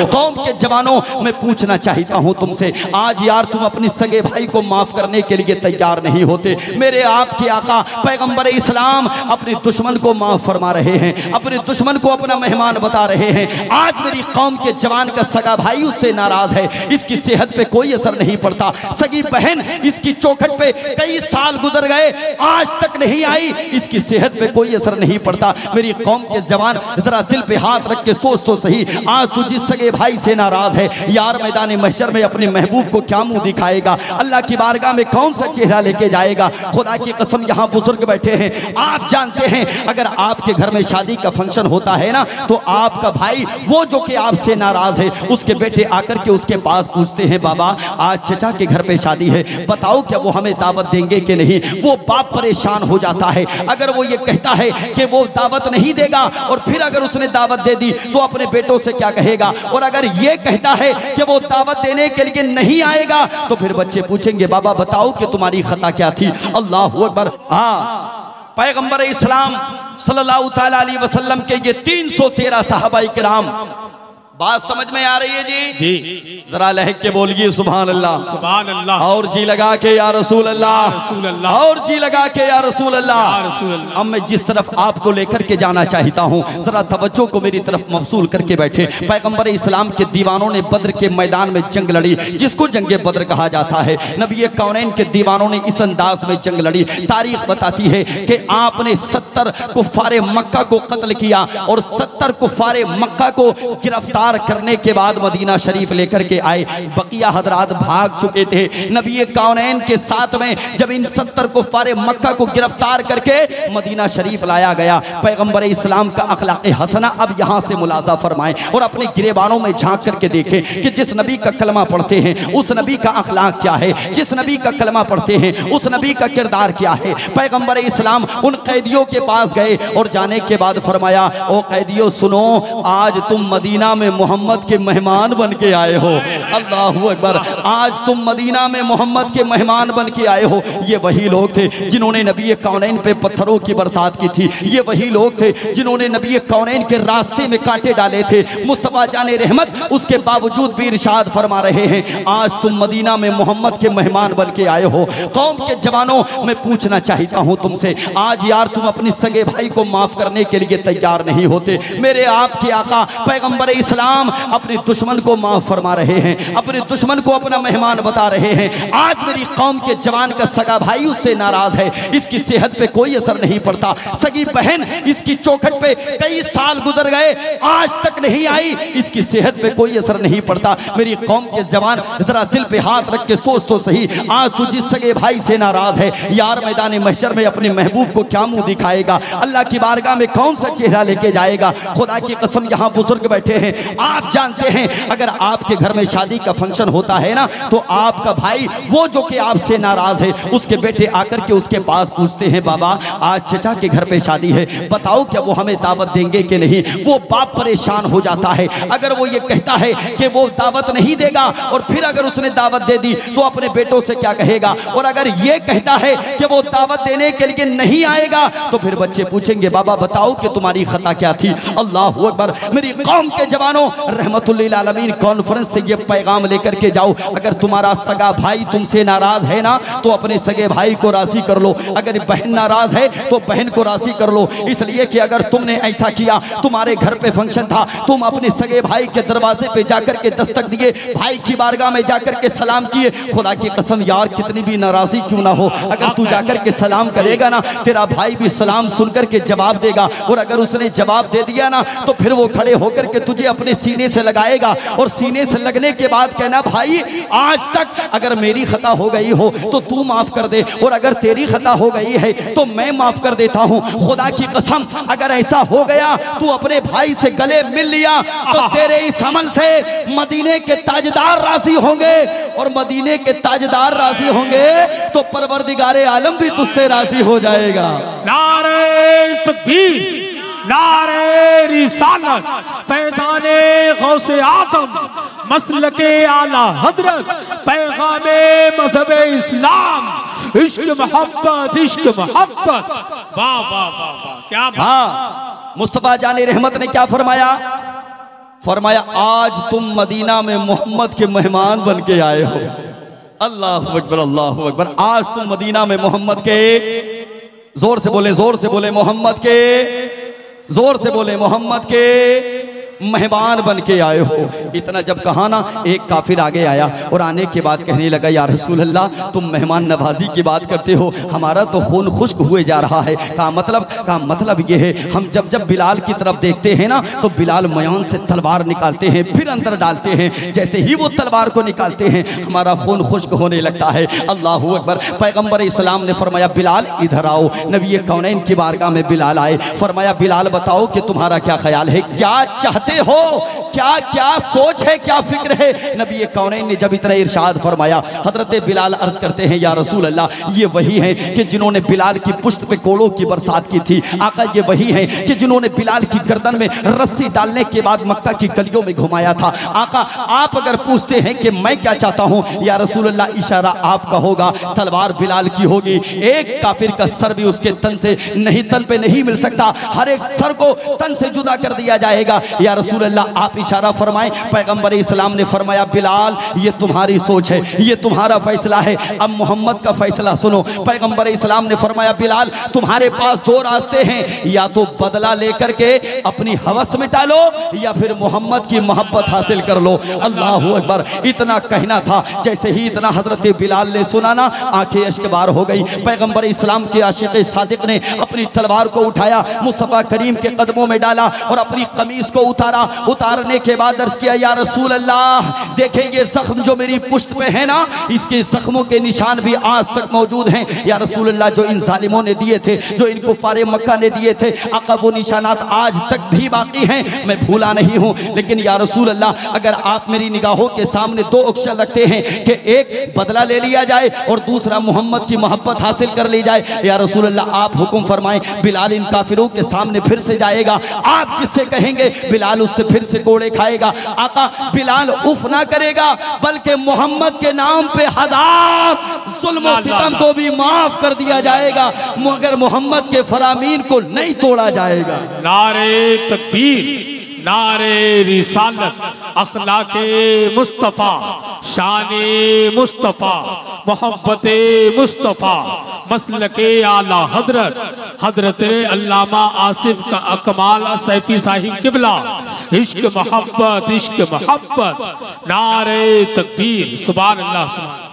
कौम के जवानों, मैं पूछना चाहता हूँ तुमसे, आज यार तुम अपने सगे भाई को माफ करने के लिए तैयार नहीं होते। मेरे आपके आका पैगंबर इस्लाम अपने दुश्मन को माफ फरमा रहे हैं, अपने दुश्मन को अपना मेहमान बता रहे हैं। आज मेरी कौम के जवान का सगा भाई उससे नाराज है, इसकी सेहत पे कोई असर नहीं पड़ता। सगी बहन इसकी चौखट पे कई साल गुजर गए, आज तक नहीं आई, इसकी सेहत पे कोई असर नहीं पड़ता। मेरी कौम के जवान जरा दिल पे हाथ रख के सोच तो सही, आज तू जिस सगे भाई से नाराज है यार, मैदान महशर में अपने महबूब को क्या मुंह दिखाएगा, अल्लाह की बारगाह में कौन सा चेहरा लेके जाएगा। खुदा की कसम यहाँ बुजुर्ग बैठे हैं, आप जानते हैं अगर आपके घर में शादी का फंक्शन होता है ना, तो आपका भाई वो जो कि आपसे नाराज है, उसके बेटे आकर के उसके पास पूछते हैं, बाबा आज चचा के घर पे शादी है, बताओ क्या वो हमें दावत देंगे कि नहीं। वो बाप परेशान हो जाता है। अगर वो ये कहता है कि वो दावत नहीं देगा और फिर अगर उसने दावत दे दी तो अपने बेटों से क्या कहेगा, और अगर ये कहता है कि वो दावत देने के लिए नहीं आएगा तो फिर बच्चे पूछेंगे, बाबा बताओ कि तुम्हारी खता क्या थी। अल्लाह अकबर। हाँ, पैगंबर इस्लाम सल्लल्लाहु तआला अलैहि वसल्लम के ये 313 सहाबाए किराम, बात समझ में आ रही है जी? जरा लहक के बोलिए सुभान अल्लाह, सुभान अल्लाह, और जी लगा के या रसूल अल्लाह, और जी लगा के या रसूल अल्लाह। अब मैं जिस तरफ आपको लेकर के जाना चाहता हूँ, जरा तवज्जो को मेरी तरफ मबसूल करके बैठे। पैगंबर इस्लाम के दीवानों ने बद्र के मैदान में जंग लड़ी, जिसको जंगे बद्र कहा जाता है। नबी कौनैन के दीवानों ने इस अंदाज में जंग लड़ी। तारीख बताती है कि आपने 70 कुफ्फारे मक्का को कत्ल किया और 70 कुफ्फारे मक्का को गिरफ्तार करने के बाद मदीना शरीफ लेकर के आए। बकिया हजरात भाग चुके थे। नबी कौनैन के साथ में जब इन 70 कुफ्फारे मक्का को गिरफ्तार करके मदीना शरीफ लाया गया, पैगंबर इस्लाम का अखलाक़े हसना अब यहाँ से मुलाजा फरमाएं और अपने गिरेबानों में झांक करके देखें कि जिस नबी का कलमा पढ़ते हैं उस नबी का अखलाक क्या है, जिस नबी का कलमा पढ़ते हैं उस नबी का किरदार क्या है। पैगंबर इस्लाम उन कैदियों के पास गए और जाने के बाद फरमाया, ओ कैदियों सुनो, आज तुम मदीना में मोहम्मद के मेहमान बन के आए हो। अल्लाहू अकबर। आज तुम मदीना में मोहम्मद के मेहमान बन के आए हो। ये वही लोग थे जिन्होंने नबी कौनैन पे पत्थरों की बरसात की थी। ये वही लोग थे जिन्होंने नबी कौनैन के रास्ते में कांटे डाले थे। मुस्तफा जाने रहमत उसके बावजूद भी इरशाद फरमा रहे हैं, आज तुम मदीना में मोहम्मद के मेहमान बन के आए हो। कौम के जवानों, मैं पूछना चाहता हूँ तुमसे, आज यार तुम अपने सगे भाई को माफ करने के लिए तैयार नहीं होते। मेरे आपके आका पैगंबर इस्लाम अपने दुश्मन को माफ फरमा रहे हैं, अपने दुश्मन को अपना मेहमान बता रहे हैं। आज मेरी कौम के जवान का सगा भाई उससे नाराज है, इसकी सेहत पे कोई असर नहीं पड़ता। सगी बहन इसकी चौखट पे कई साल गुजर गए, आज तक नहीं आई, इसकी सेहत पे कोई असर नहीं पड़ता। मेरी कौम के जवान जरा दिल पे हाथ रख के सोच तो सही, आज तू जिस सगे भाई से नाराज है यार, मैदान महशर में अपने महबूब को क्या मुंह दिखाएगा, अल्लाह की बारगाह में कौन सा चेहरा लेके जाएगा। खुदा की कसम यहाँ बुजुर्ग बैठे हैं, आप जानते हैं अगर आपके घर में शादी का फंक्शन होता है ना, तो आपका भाई वो जो कि आपसे नाराज है, उसके बेटे आकर के उसके पास पूछते हैं, बाबा आज चचा के घर पे शादी है, बताओ क्या वो हमें दावत देंगे कि नहीं। वो बाप परेशान हो जाता है। अगर वो ये कहता है कि वो दावत नहीं देगा और फिर अगर उसने दावत दे दी तो अपने बेटों से क्या कहेगा, और अगर ये कहता है कि वो दावत देने के लिए नहीं आएगा तो फिर बच्चे पूछेंगे, बाबा बताओ कि तुम्हारी खता क्या थी। अल्लाह अकबर। मेरी कौम के जवानों, रहमतुल्लिल आलमीन कॉन्फ्रेंस से ये पैगाम लेकर के जाओ, अगर तुम्हारा सगा भाई तुमसे नाराज है ना तो अपने सगे भाई को राजी कर लो, अगर बहन नाराज है तो बहन को राजी कर लो। इसलिए कि अगर तुमने ऐसा किया, तुम्हारे घर पे फंक्शन था, तुम अपने सगे भाई के दरवाजे पे जाकर के दस्तक दिए, भाई की बारगाह में जाकर के सलाम किए, खुदा की कसम यार कितनी भी नाराजी क्यों ना हो, अगर तू जाकर के सलाम करेगा ना, तेरा भाई भी सलाम सुनकर के जवाब देगा, और अगर उसने जवाब दे दिया ना तो फिर वो खड़े होकर के तुझे अपने सीने से लगाएगा, और सीने से लगने के बाद कहना, भाई आज तक अगर मेरी खता हो गई हो तो तू माफ कर दे, और अगर तेरी खता हो गई है तो मैं माफ कर देता हूँ। खुदा की कसम अगर ऐसा हो गया, तू अपने भाई से गले मिल लिया तो तेरे इस अमल से मदीने के ताजदार राजी होंगे, और मदीने के ताजदार राजी होंगे तो परवरदिगारे आलम भी तुझसे राजी हो जाएगा। नारे तकबीर, नारे रिसालत, पैगाने गौसे आज़म, मसलके आला हजरत, पैगामे मज़हबे इस्लाम, इश्क मोहब्बत, इश्क मोहब्बत। वाह वाह वाह वाह, क्या। हाँ, मुस्तफा जाने रहमत ने क्या फरमाया, फरमाया आज तुम मदीना में मोहम्मद के मेहमान बन के आए हो। अल्लाहु अकबर, अल्लाहु अकबर। आज तुम मदीना में मोहम्मद के, जोर से बोले, जोर से बोले, मोहम्मद के, जोर से बोले, मोहम्मद के मेहमान बन के आए हो। इतना जब कहा ना, एक काफिर आगे आया और आने के बाद कहने लगा, या रसूल अल्लाह तुम मेहमान नवाजी की बात करते हो, हमारा तो खून खुश्क हुए जा रहा है। कहा मतलब ये है, हम जब जब बिलाल की तरफ देखते हैं ना तो बिलाल मयान से तलवार निकालते हैं, फिर अंदर डालते हैं। जैसे ही वो तलवार को निकालते हैं हमारा खून खुश्क होने लगता है। अल्लाहु अकबर। पैगम्बर इस्लाम ने फरमाया, बिलाल इधर आओ। नबी कौनैन की बारगाह में बिलाल आए। फरमाया, बिलाल बताओ कि तुम्हारा क्या ख्याल है, क्या चाहते हो, क्या क्या सोच है, क्या फिक्र है। नबी कौनैन ने जब इतना इरशाद फरमाया, हजरत बिलाल अर्ज करते हैं, या रसूल अल्लाह ये वही है कि जिन्होंने बिलाल की पुश्त पे कोड़ों की बरसात की थी। आका ये वही है कि जिन्होंने बिलाल की गर्दन में रस्सी डालने के बाद मक्का की गलियों में घुमाया था। आका आप अगर पूछते हैं कि मैं क्या चाहता हूं, या रसूल अल्लाह इशारा आपका होगा, तलवार बिलाल की होगी। एक काफिर का सर भी उसके तन से नहीं, तन पे नहीं मिल सकता, हर एक सर को तन से जुदा कर दिया जाएगा। या रसूल अल्लाह आप इशारा फरमाएं। पैगंबर इस्लाम ने फरमाया, बिलाल ये तुम्हारी सोच है, ये तुम्हारा फैसला है, अब मोहम्मद का फैसला सुनो। पैगंबर इस्लाम ने फरमाया, बिलाल तुम्हारे पास दो रास्ते हैं, या तो बदला लेकर के अपनी हवस मिटा लो, या फिर मोहम्मद की मोहब्बत हासिल कर लो। अल्लाहु अकबर। इतना कहना था, जैसे ही इतना हजरत बिलाल ने सुना ना, आंखें अश्कबार हो गई। पैगंबर इस्लाम के आशिक सादिक ने अपनी तलवार को उठाया, मुस्तफा करीम के कदमों में डाला और अपनी कमीज को उतारा। उतारने के बाद अर्ज किया, या रसूल अल्लाह देखें ये जख्म जो मेरी पुश्त पे है ना, इसके जख्मों के निशान भी आज तक मौजूद हैं। या रसूल अल्लाह जो इन जालिमों ने दिए थे, जो इनको फारे मक्का ने दिए थे, आका वो निशानात आज तक भी बाकी हैं, मैं भूला नहीं हूँ। लेकिन या रसूल अल्लाह अगर आप मेरी निगाहों के सामने दो ऑप्शन रखते हैं कि एक बदला ले लिया जाए और दूसरा मोहम्मद की मोहब्बत हासिल कर ली जाए, या रसूल अल्लाह आप हुक्म फरमाएं। बिलाल इन काफिरों के सामने फिर से जाएगा, आप जिससे कहेंगे बिलाल उससे फिर से कोड़े खाएगा। आका बिलाल उफ ना करेगा, बल्कि मोहम्मद के नाम पे हजार जुल्म और सितम को भी माफ कर दिया जाएगा, मगर मोहम्मद के फरामीन को नहीं तोड़ा जाएगा। नारे तकबीर, नारे रिसालत, अखलाके मुस्तफ़ा, शाने मुस्तफ़ा, मोहब्बते मुस्तफ़ा, मसलके आला हजरत, हजरत अल्लामा आसिफ का अकमाल सैफी साहिब किबला, इश्क मोहब्बत, इश्क मोहब्बत, नारे तकबीर, सुभान अल्लाह।